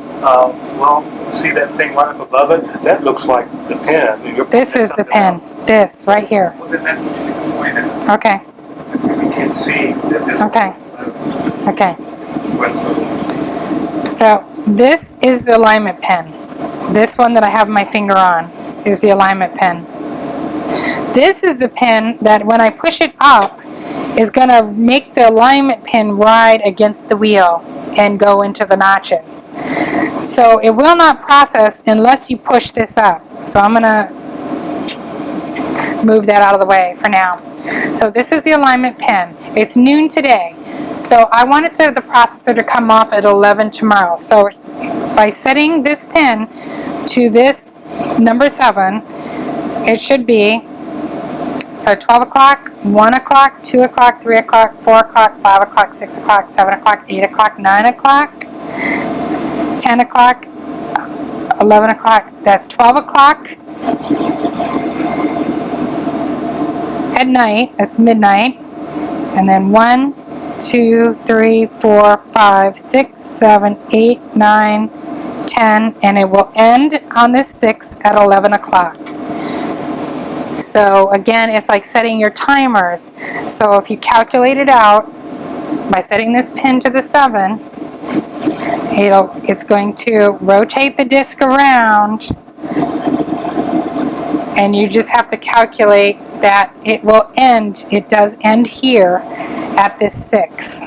Well, see that thing right up above it? That looks like the pen. This is the pen. This, right here. Well, then that's what you need to point at. Okay. You can't see that this Okay. So this is the alignment pen. This one that I have my finger on is the alignment pen. This is the pen that when I push it up is going to make the alignment pin ride against the wheel and go into the notches. So it will not process unless you push this up. So I'm going to move that out of the way for now. So this is the alignment pin. It's noon today. So I want the processor to come off at 11 tomorrow. So by setting this pin to this number 7, it should be, so 12 o'clock, 1 o'clock, 2 o'clock, 3 o'clock, 4 o'clock, 5 o'clock, 6 o'clock, 7 o'clock, 8 o'clock, 9 o'clock, 10 o'clock, 11 o'clock. That's 12 o'clock at night. That's midnight. And then 1, 2, 3, 4, 5, 6, 7, 8, 9, 10, and it will end on this 6 at 11 o'clock. So again, it's like setting your timers. So if you calculate it out by setting this pin to the 7, it's going to rotate the disc around, and you just have to calculate that it will end, it does end here at this 6.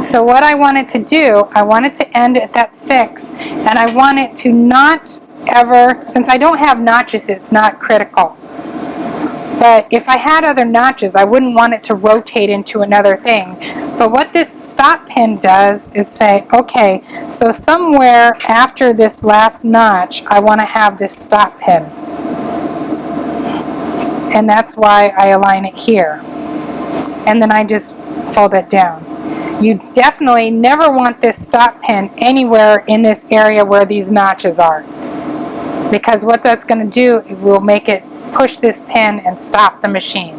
So what I wanted to do, I wanted to end at that 6, and I want it to not ever, since I don't have notches, it's not critical. But if I had other notches, I wouldn't want it to rotate into another thing. But what this stop pin does is say, okay, so somewhere after this last notch, I want to have this stop pin. And that's why I align it here. And then I just fold it down. You definitely never want this stop pin anywhere in this area where these notches are. Because what that's going to do, it will make it push this pin and stop the machine.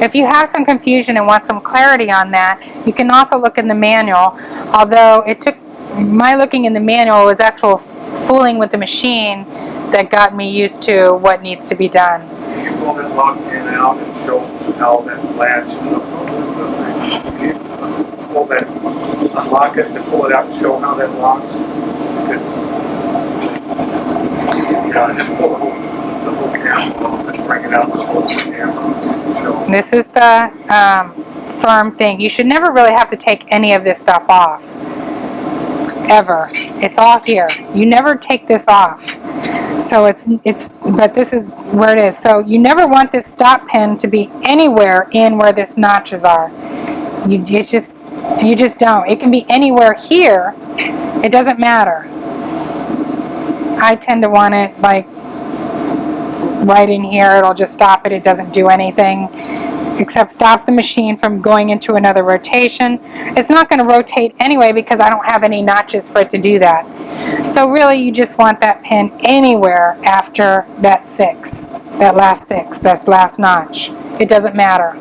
If you have some confusion and want some clarity on that, you can also look in the manual. Although it took my looking in the manual was actual fooling with the machine that got me used to what needs to be done. Can you pull that lock pin out and show how that latch, can you pull that, unlock it and pull it out and show how that locks? Yeah, just pull the whole camera off and bring it out and hold the camera. This is the firm thing. You should never really have to take any of this stuff off. Ever. It's all here. You never take this off. So but this is where it is. So you never want this stop pin to be anywhere in where this notches are. You just don't. It can be anywhere here. It doesn't matter. I tend to want it like right in here. It'll just stop it. It doesn't do anything except stop the machine from going into another rotation. It's not going to rotate anyway because I don't have any notches for it to do that. So really you just want that pin anywhere after that 6, that last 6, that's last notch. It doesn't matter.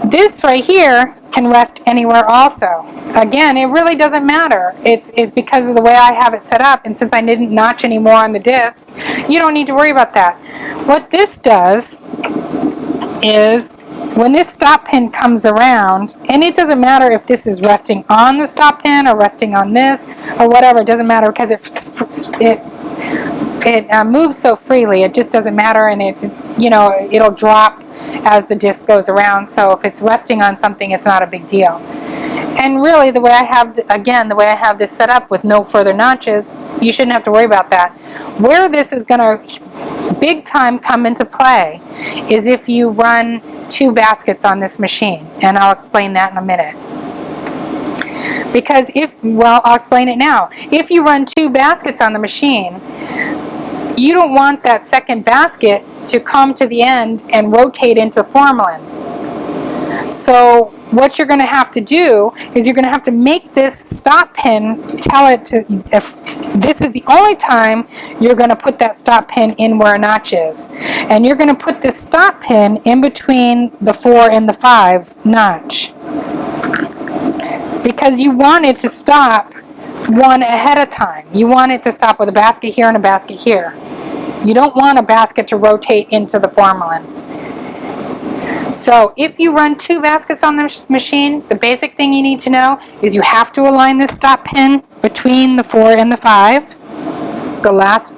This right here can rest anywhere also. Again, it really doesn't matter. It's because of the way I have it set up, and since I didn't notch any more on the disc, you don't need to worry about that. What this does is when this stop pin comes around, and it doesn't matter if this is resting on the stop pin or resting on this or whatever, it doesn't matter because it moves so freely. It just doesn't matter, and it'll drop as the disc goes around. So if it's resting on something, it's not a big deal. And really, the way I have this set up with no further notches, you shouldn't have to worry about that. Where this is going to big time come into play is if you run 2 baskets on this machine, and I'll explain that in a minute. Because I'll explain it now. If you run 2 baskets on the machine, you don't want that second basket to come to the end and rotate into formalin. So what you're going to have to do is you're going to have to make this stop pin tell it to, if this is the only time you're going to put that stop pin in where a notch is. And you're going to put this stop pin in between the 4 and the 5 notch. Because you want it to stop one ahead of time. You want it to stop with a basket here and a basket here. You don't want a basket to rotate into the formalin. So if you run 2 baskets on this machine, the basic thing you need to know is you have to align this stop pin between the 4 and the 5, the last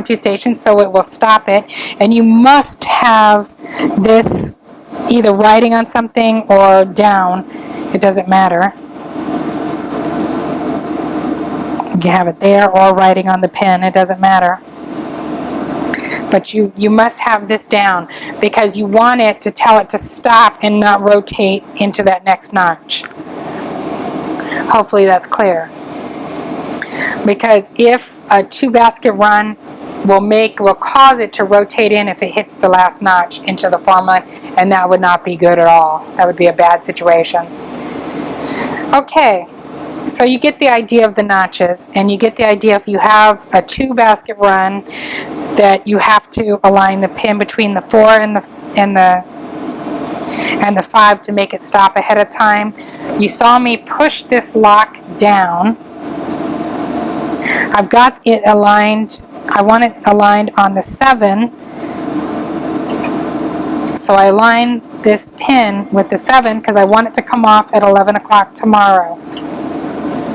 2 stations, so it will stop it. And you must have this either riding on something or down. It doesn't matter. You can have it there or riding on the pin. It doesn't matter. But you must have this down because you want it to tell it to stop and not rotate into that next notch. Hopefully that's clear. Because if a 2 basket run will cause it to rotate in if it hits the last notch into the formalin, and that would not be good at all. That would be a bad situation. Okay, So you get the idea of the notches, and you get the idea if you have a 2-basket run that you have to align the pin between the 4 and the 5 to make it stop ahead of time. You saw me push this lock down. I've got it aligned. I want it aligned on the 7. So I align this pin with the 7 because I want it to come off at 11 o'clock tomorrow.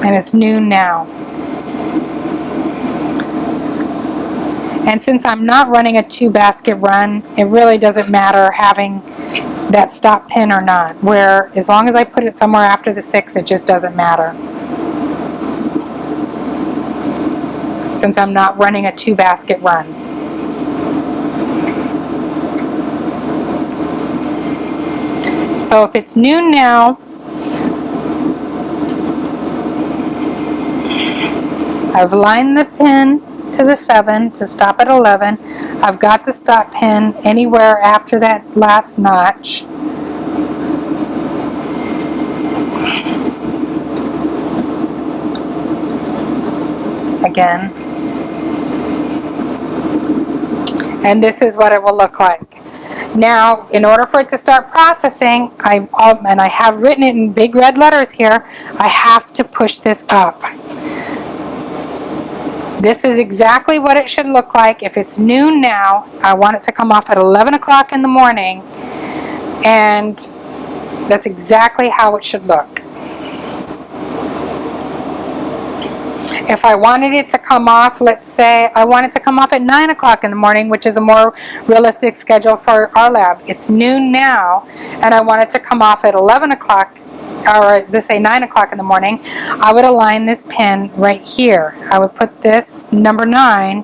And it's noon now. And since I'm not running a 2-basket run, it really doesn't matter having that stop pin or not. Where as long as I put it somewhere after the 6, it just doesn't matter. Since I'm not running a 2-basket run. So if it's noon now, I've aligned the pin to the 7 to stop at 11. I've got the stop pin anywhere after that last notch. Again. And this is what it will look like. Now, in order for it to start processing, and I have written it in big red letters here, I have to push this up. This is exactly what it should look like. If it's noon now, I want it to come off at 11 o'clock in the morning, and that's exactly how it should look. If I wanted it to come off, let's say I want it to come off at 9 o'clock in the morning, which is a more realistic schedule for our lab. It's noon now, and I want it to come off at 11 o'clock, or let's say 9 o'clock in the morning. I would align this pin right here. I would put this number 9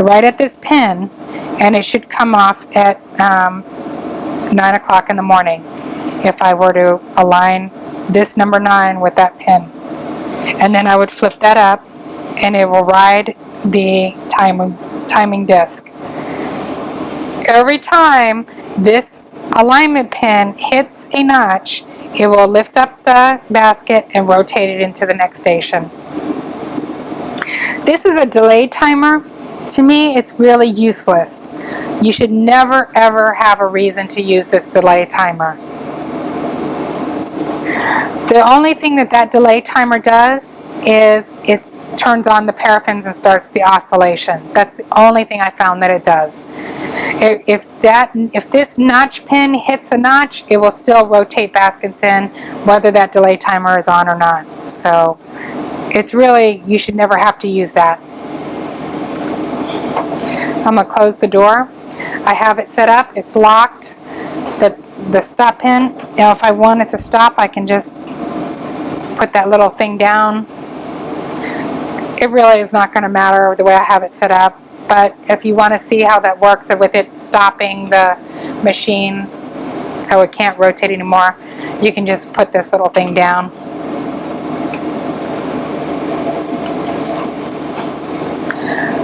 right at this pin, and it should come off at 9 o'clock in the morning if I were to align this number 9 with that pin. And then I would flip that up, and it will ride the timing disc. Every time this alignment pin hits a notch, it will lift up the basket and rotate it into the next station. This is a delay timer. To me, it's really useless. You should never ever have a reason to use this delay timer. The only thing that delay timer does is it turns on the paraffins and starts the oscillation. That's the only thing I found that it does. If this notch pin hits a notch, it will still rotate baskets in whether that delay timer is on or not. So it's really, you should never have to use that. I'm going to close the door. I have it set up. It's locked. The stop pin, now if I want it to stop, I can just put that little thing down. It really is not going to matter the way I have it set up, but if you want to see how that works with it stopping the machine so it can't rotate anymore, you can just put this little thing down.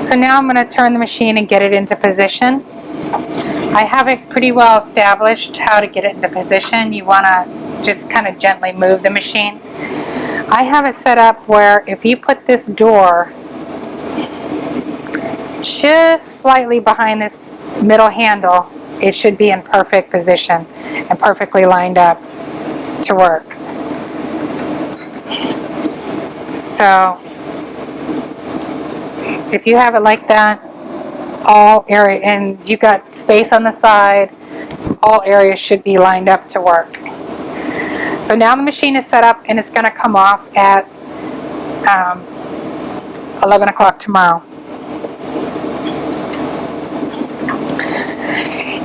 So now I'm going to turn the machine and get it into position. I have it pretty well established how to get it into position. You want to just kind of gently move the machine. I have it set up where if you put this door just slightly behind this middle handle, it should be in perfect position and perfectly lined up to work. So if you have it like that, all area, and you got space on the side, all areas should be lined up to work. So now the machine is set up and it's going to come off at 11 o'clock tomorrow.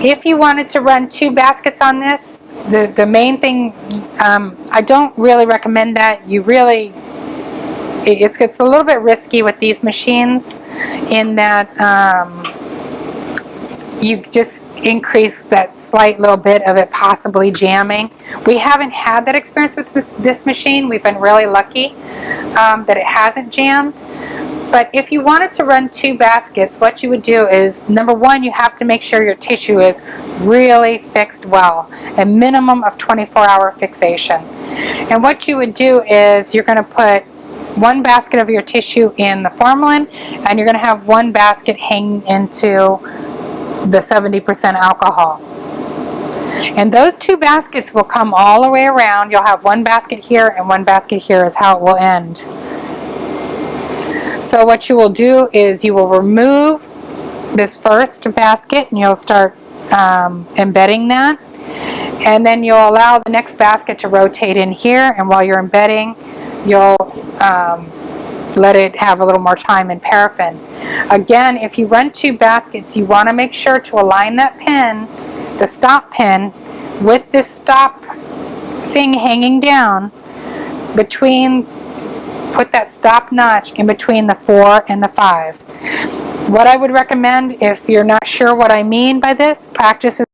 If you wanted to run 2 baskets on this, the main thing, I don't really recommend that. It gets a little bit risky with these machines in that you just increase that slight little bit of it possibly jamming. We haven't had that experience with this machine. We've been really lucky that it hasn't jammed, But if you wanted to run 2 baskets, what you would do is, number one, you have to make sure your tissue is really fixed well, a minimum of 24-hour fixation. And what you would do is you're going to put 1 basket of your tissue in the formalin, and you're going to have 1 basket hanging into the 70% alcohol. And those 2 baskets will come all the way around. You'll have 1 basket here and 1 basket here is how it will end. So what you will do is you will remove this first basket and you'll start embedding that. And then you'll allow the next basket to rotate in here, and while you're embedding, you'll let it have a little more time in paraffin. Again, if you run 2 baskets, you want to make sure to align that pin, the stop pin, with this stop thing hanging down between, put that stop notch in between the 4 and the 5. What I would recommend, if you're not sure what I mean by this, practice is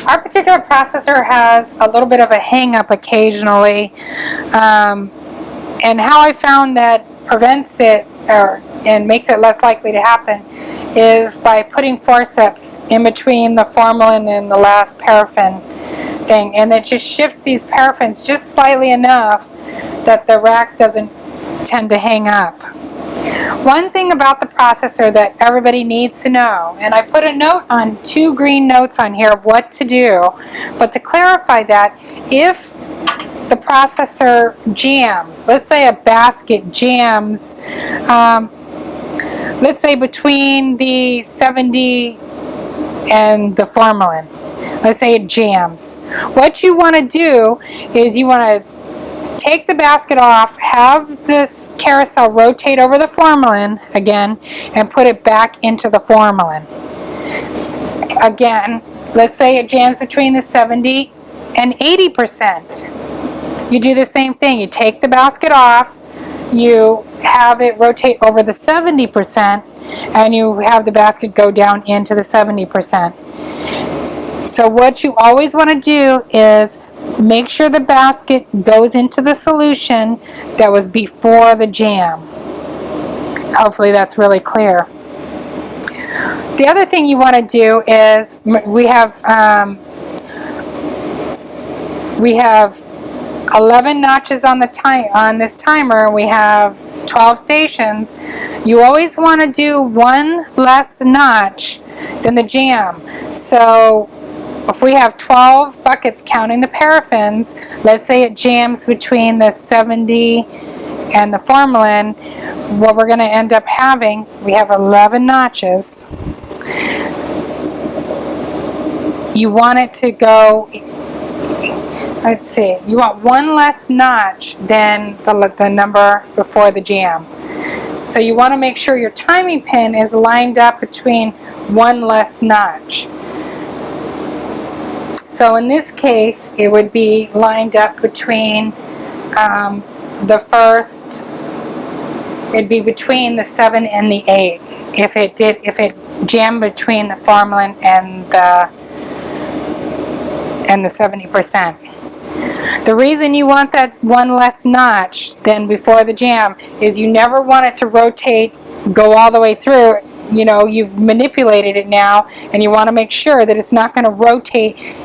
our particular processor has a little bit of a hang up occasionally, and how I found that prevents it and makes it less likely to happen is by putting forceps in between the formalin and the last paraffin thing, and it just shifts these paraffins just slightly enough that the rack doesn't tend to hang up. One thing about the processor that everybody needs to know, and I put a note on 2 green notes on here of what to do, but to clarify that, if the processor jams, let's say a basket jams, let's say between the 70 and the formalin, let's say it jams. What you want to do is you want to take the basket off, have this carousel rotate over the formalin again, and put it back into the formalin. Again, let's say it jams between the 70 and 80%. You do the same thing. You take the basket off, you have it rotate over the 70%, and you have the basket go down into the 70%. So what you always want to do is make sure the basket goes into the solution that was before the jam. Hopefully that's really clear. The other thing you want to do is we have 11 notches on this timer, and we have 12 stations. You always want to do 1 less notch than the jam. So if we have 12 buckets counting the paraffins, let's say it jams between the 70 and the formalin, what we're going to end up having, we have 11 notches. You want it to go, let's see, you want 1 less notch than the number before the jam. So you want to make sure your timing pin is lined up between 1 less notch. So in this case, it would be lined up between the first, it'd be between the 7 and the 8. If it jammed between the formalin and the 70%. The reason you want that 1 less notch than before the jam is you never want it to rotate, go all the way through. You know, you've manipulated it now, and you want to make sure that it's not going to rotate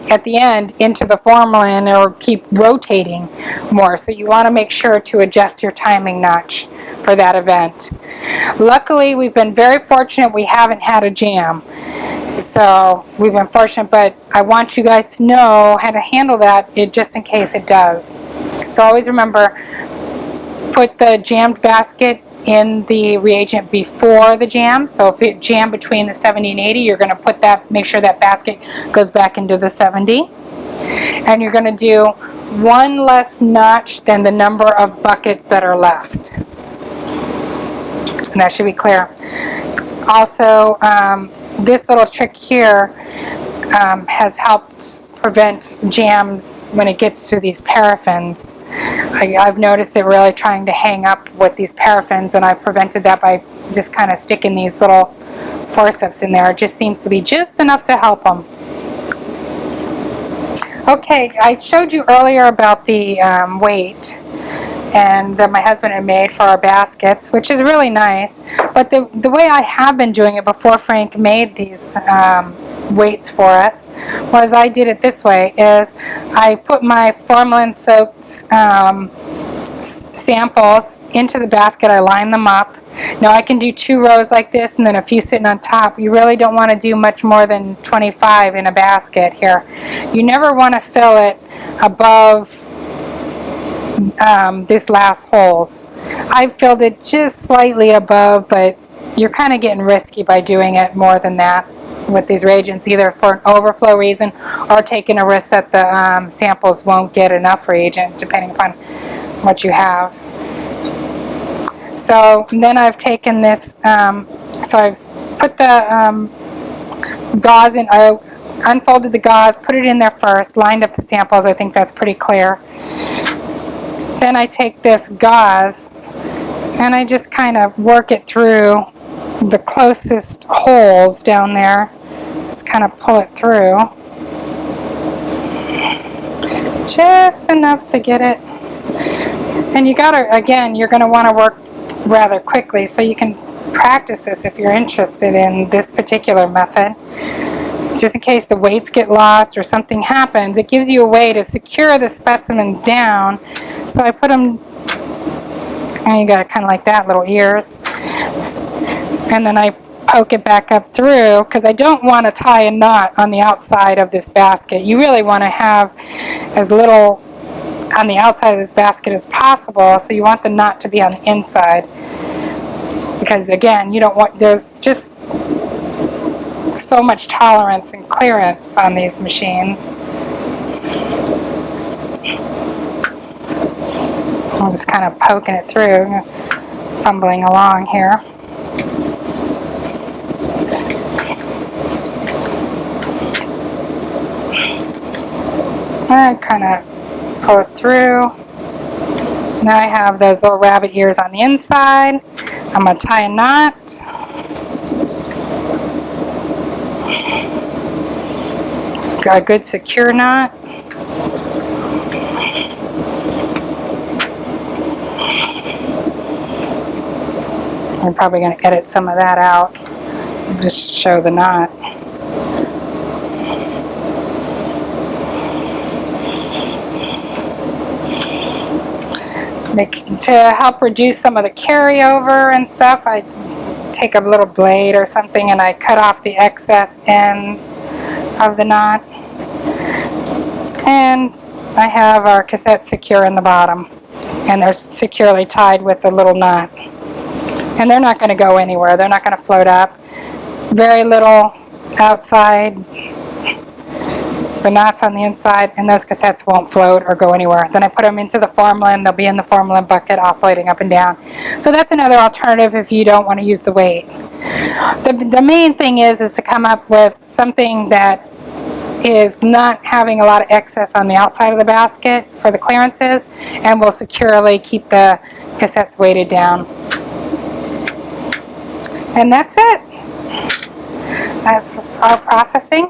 at the end into the formalin or keep rotating more. So you want to make sure to adjust your timing notch for that event. Luckily, we've been very fortunate we haven't had a jam. So we've been fortunate, but I want you guys to know how to handle that just in case it does. So always remember, put the jammed basket in the reagent before the jam. So if it jammed between the 70 and 80, you're going to put that, make sure that basket goes back into the 70. And you're going to do 1 less notch than the number of buckets that are left. And that should be clear. Also, this little trick here has helped prevent jams when it gets to these paraffins. I've noticed it really trying to hang up with these paraffins, and I've prevented that by just kind of sticking these little forceps in there. It just seems to be just enough to help them. Okay, I showed you earlier about the weight and that my husband had made for our baskets, which is really nice. But the way I have been doing it before Frank made these weights for us was I did it this way, is I put my formalin-soaked samples into the basket. I line them up. Now I can do 2 rows like this and then a few sitting on top. You really don't want to do much more than 25 in a basket here. You never want to fill it above this last holes. I filled it just slightly above, but you're kind of getting risky by doing it more than that with these reagents, either for an overflow reason or taking a risk that the samples won't get enough reagent depending upon what you have. So then I've taken this, so I've put the gauze in, I unfolded the gauze, put it in there first, lined up the samples. I think that's pretty clear. Then I take this gauze and I just kind of work it through the closest holes down there. Just kind of pull it through. Just enough to get it. And you gotta, again, you're gonna want to work rather quickly, so you can practice this if you're interested in this particular method. Just in case the weights get lost or something happens, it gives you a way to secure the specimens down. So I put them, and you got it kind of like that, little ears. And then I poke it back up through, because I don't want to tie a knot on the outside of this basket. You really want to have as little on the outside of this basket as possible, so you want the knot to be on the inside. Because again, you don't want, there's just so much tolerance and clearance on these machines. I'm just kind of poking it through, fumbling along here. I kind of pull it through. Now I have those little rabbit ears on the inside. I'm going to tie a knot. Got a good secure knot. I'm probably going to edit some of that out. Just show the knot. To help reduce some of the carryover and stuff, I take a little blade or something and I cut off the excess ends of the knot. And I have our cassettes secure in the bottom, and they're securely tied with a little knot. And they're not going to go anywhere. They're not going to float up. Very little outside. The knots on the inside, and those cassettes won't float or go anywhere. Then I put them into the formalin. They'll be in the formalin bucket oscillating up and down. So that's another alternative if you don't want to use the weight. The main thing is to come up with something that is not having a lot of excess on the outside of the basket for the clearances, and will securely keep the cassettes weighted down. And that's it. That's our processing.